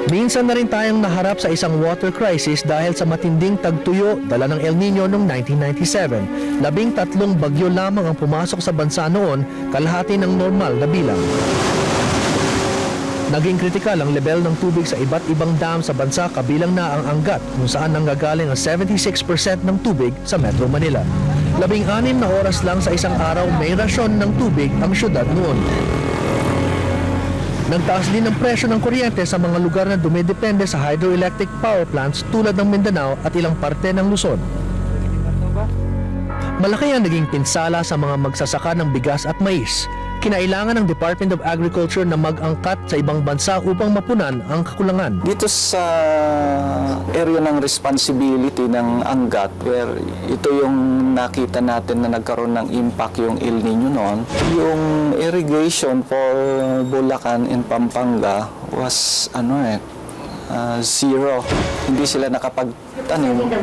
Minsan na rin tayong naharap sa isang water crisis dahil sa matinding tagtuyo dala ng El Nino noong 1997. 13 bagyo lamang ang pumasok sa bansa noon, kalahati ng normal na bilang. Naging kritikal ang level ng tubig sa iba't ibang dam sa bansa, kabilang na ang Angat, kung saan nanggagaling ang 76% ng tubig sa Metro Manila. 16 na oras lang sa isang araw may rasyon ng tubig ang syudad noon. Nagtaas din ang presyo ng kuryente sa mga lugar na dumidepende sa hydroelectric power plants tulad ng Mindanao at ilang parte ng Luzon. Malaki ang naging pinsala sa mga magsasaka ng bigas at mais. Kinailangan ng Department of Agriculture na mag-angkat sa ibang bansa upang mapunan ang kakulangan. Dito sa area ng responsibility ng Angat, where ito yung nakita natin na nagkaroon ng impact yung El Nino noon, yung irrigation for Bulacan and Pampanga was zero. Hindi sila nakapagtanim.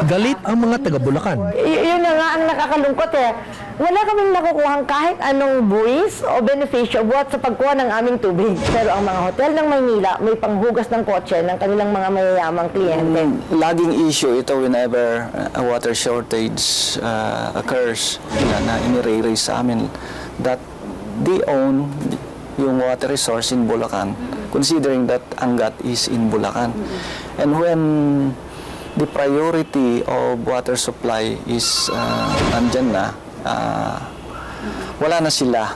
Galit ang mga taga-Bulacan. Yun na nga ang nakakalungkot eh. Wala kaming nakukuhang kahit anong buwis o benepisyo buhat sa pagkuha ng aming tubig. Pero ang mga hotel ng Maynila may panghugas ng kotse ng kanilang mga mayayamang kliyente. Laging issue ito whenever a water shortage occurs na inire-raise sa amin that they own yung water resource in Bulacan, considering that Angat is in Bulacan. And when the priority of water supply is nandyan na, wala na sila.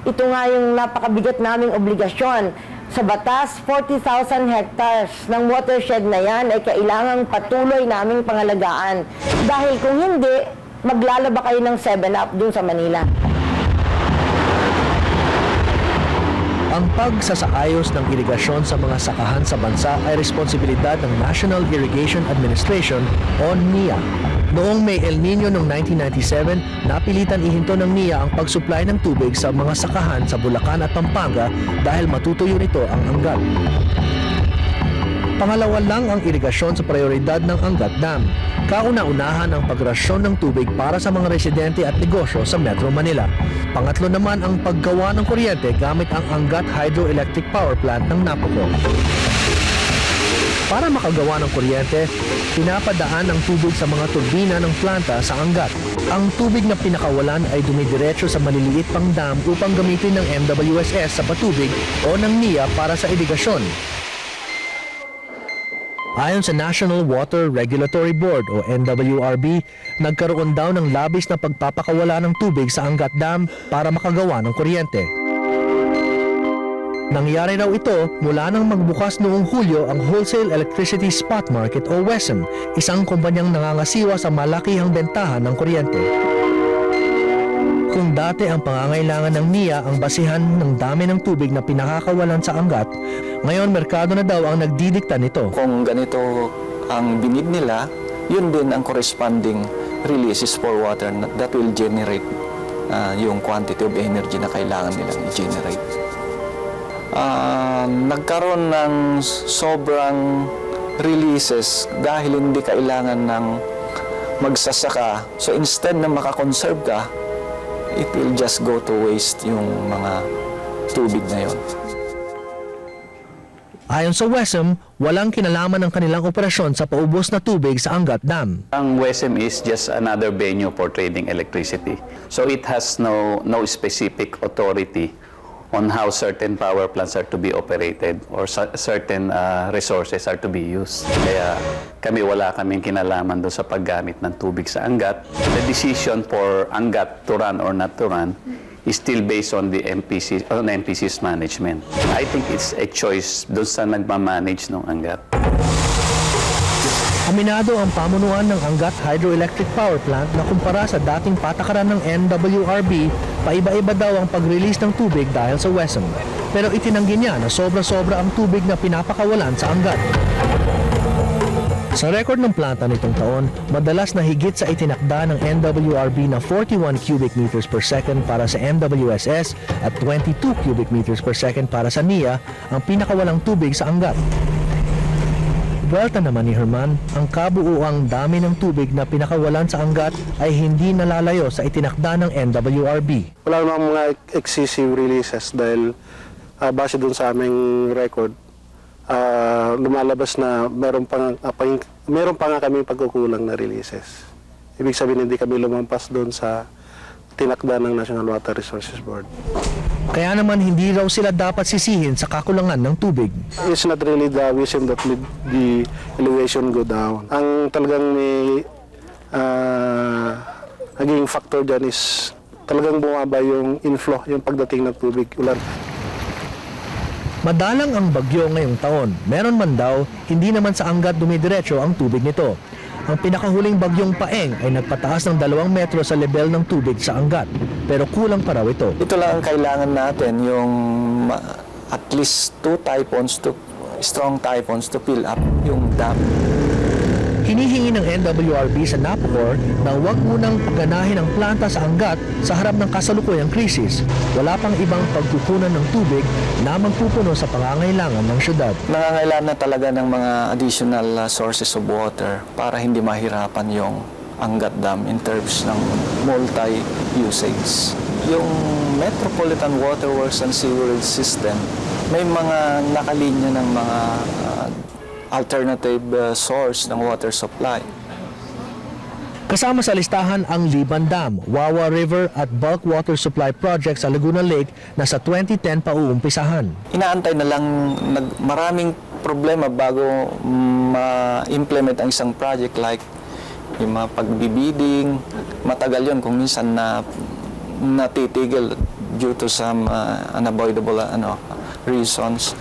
Ito nga yung napakabigat naming obligasyon. Sa batas, 40,000 hectares ng watershed na yan ay kailangang patuloy naming pangalagaan. Dahil kung hindi, maglalaba kayo ng 7-Up dun sa Manila. Ang pagsasaayos ng irigasyon sa mga sakahan sa bansa ay responsibilidad ng National Irrigation Administration o NIA. Noong may El Nino noong 1997, napilitan ihinto ng NIA ang pagsupply ng tubig sa mga sakahan sa Bulacan at Pampanga dahil matutuyo nito ang Angat. Pangalawa lang ang irigasyon sa prioridad ng Angat Dam. Kauna-unahan ang pagrasyon ng tubig para sa mga residente at negosyo sa Metro Manila. Pangatlo naman ang paggawa ng kuryente gamit ang Angat Hydroelectric Power Plant ng Napoco. Para makagawa ng kuryente, pinapadaan ang tubig sa mga turbina ng planta sa Angat. Ang tubig na pinakawalan ay dumidiretso sa maliliit pang dam upang gamitin ng MWSS sa patubig o ng NIA para sa irigasyon. Ayon sa National Water Regulatory Board o NWRB, nagkaroon daw ng labis na pagpapakawala ng tubig sa Angat Dam para makagawa ng kuryente. Nangyari raw ito mula nang magbukas noong Hulyo ang Wholesale Electricity Spot Market o WESM, isang kumpanyang nangangasiwa sa malakihang bentahan ng kuryente. Kung dati ang pangangailangan ng NIA ang basihan ng dami ng tubig na pinakakawalan sa Angat, ngayon merkado na daw ang nagdidikta nito. Kung ganito ang binid nila, yun din ang corresponding releases for water that will generate yung quantity of energy na kailangan nilang i-generate. Nagkaroon ng sobrang releases dahil hindi kailangan ng magsasaka. So instead na makakonserve ka, it will just go to waste yung mga tubig na yun. Ayon sa WESM, walang kinalaman ng kanilang operasyon sa paubos na tubig sa Angat Dam. Ang WESM is just another venue for trading electricity. So it has no specific authority on how certain power plants are to be operated or certain resources are to be used. Kaya wala kaming kinalaman doon sa paggamit ng tubig sa Angat. The decision for Angat to run or not to run is still based on the MPC's management. I think it's a choice doon sa nagmamanage ng Angat. Aminado ang pamunuan ng Angat Hydroelectric Power Plant na kumpara sa dating patakaran ng NWRB, paiba-iba daw ang pag-release ng tubig dahil sa WESM. Pero itinanggi niya na sobra-sobra ang tubig na pinapakawalan sa Angat. Sa record ng planta nitong taon, madalas na higit sa itinakda ng NWRB na 41 cubic meters per second para sa MWSS at 22 cubic meters per second para sa NIA ang pinakawalang tubig sa Angat. Buwelta naman ni Herman, ang kabuuang dami ng tubig na pinakawalan sa Angat ay hindi nalalayo sa itinakda ng NWRB. Wala namang mga excessive releases dahil base dun sa aming record, lumalabas na meron pa nga kami pagkukulang na releases. Ibig sabihin hindi kami lumampas doon sa tinakda ng National Water Resources Board. Kaya naman hindi raw sila dapat sisihin sa kakulangan ng tubig. It's not really the wisdom that made the elevation go down. Ang talagang may naging factor dyan is talagang bumaba yung inflow, yung pagdating ng tubig ulan. Madalang ang bagyo ngayong taon. Meron man daw, hindi naman sa Angat dumidiretso ang tubig nito. Ang pinakahuling bagyong Paeng ay nagpataas ng 2 metro sa level ng tubig sa Angat. Pero kulang pa raw ito. Ito lang ang kailangan natin, yung at least 2 strong typhoons to fill up yung dam. Hinihingi ng NWRB sa NAPOCOR na huwag munang paganahin ang planta sa Angat sa harap ng kasalukuyang krisis. Wala pang ibang pagkukunan ng tubig na magpupuno sa pangangailangan ng syudad. Nangangailangan na talaga ng mga additional sources of water para hindi mahirapan yung Angat Dam in terms ng multi-usage. Yung Metropolitan Waterworks and Sewerage System, may mga nakalinya ng mga alternative source ng water supply. Kasama sa listahan ang Liban Dam, Wawa River at bulk water supply project sa Laguna Lake na sa 2010 pa uumpisahan. Inaantay na lang maraming problema bago ma-implement ang isang project like yung mga pagbibidding. Matagal yun kung minsan na natitigil due to some unavoidable reasons.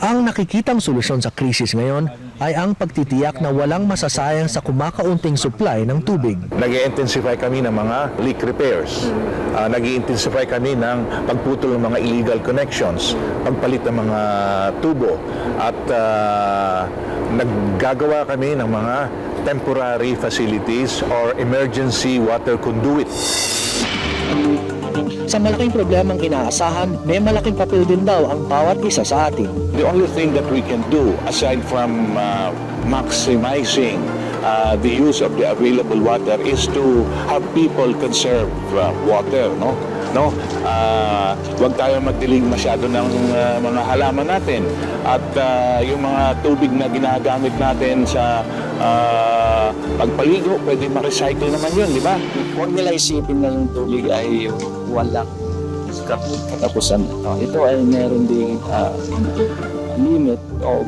Ang nakikitang solusyon sa krisis ngayon ay ang pagtitiyak na walang masasayang sa kumakaunting supply ng tubig. Nag-i-intensify kami ng mga leak repairs. Nag-i-intensify kami ng pagputol ng mga illegal connections, pagpalit ng mga tubo, at naggagawa kami ng mga temporary facilities or emergency water conduit. Sa malaking problemang inaasahan, may malaking papel din daw ang bawat isa sa atin. The only thing that we can do, aside from maximizing the use of the available water, is to have people conserve water, no? Huwag tayo magdilig masyado ng mga halaman natin, at yung mga tubig na ginagamit natin sa pagpaligo, pwede ma-recycle naman yun, di ba? Huwag nila isipin na yung tubig ay walang katapusan. Ito ay meron ding limit of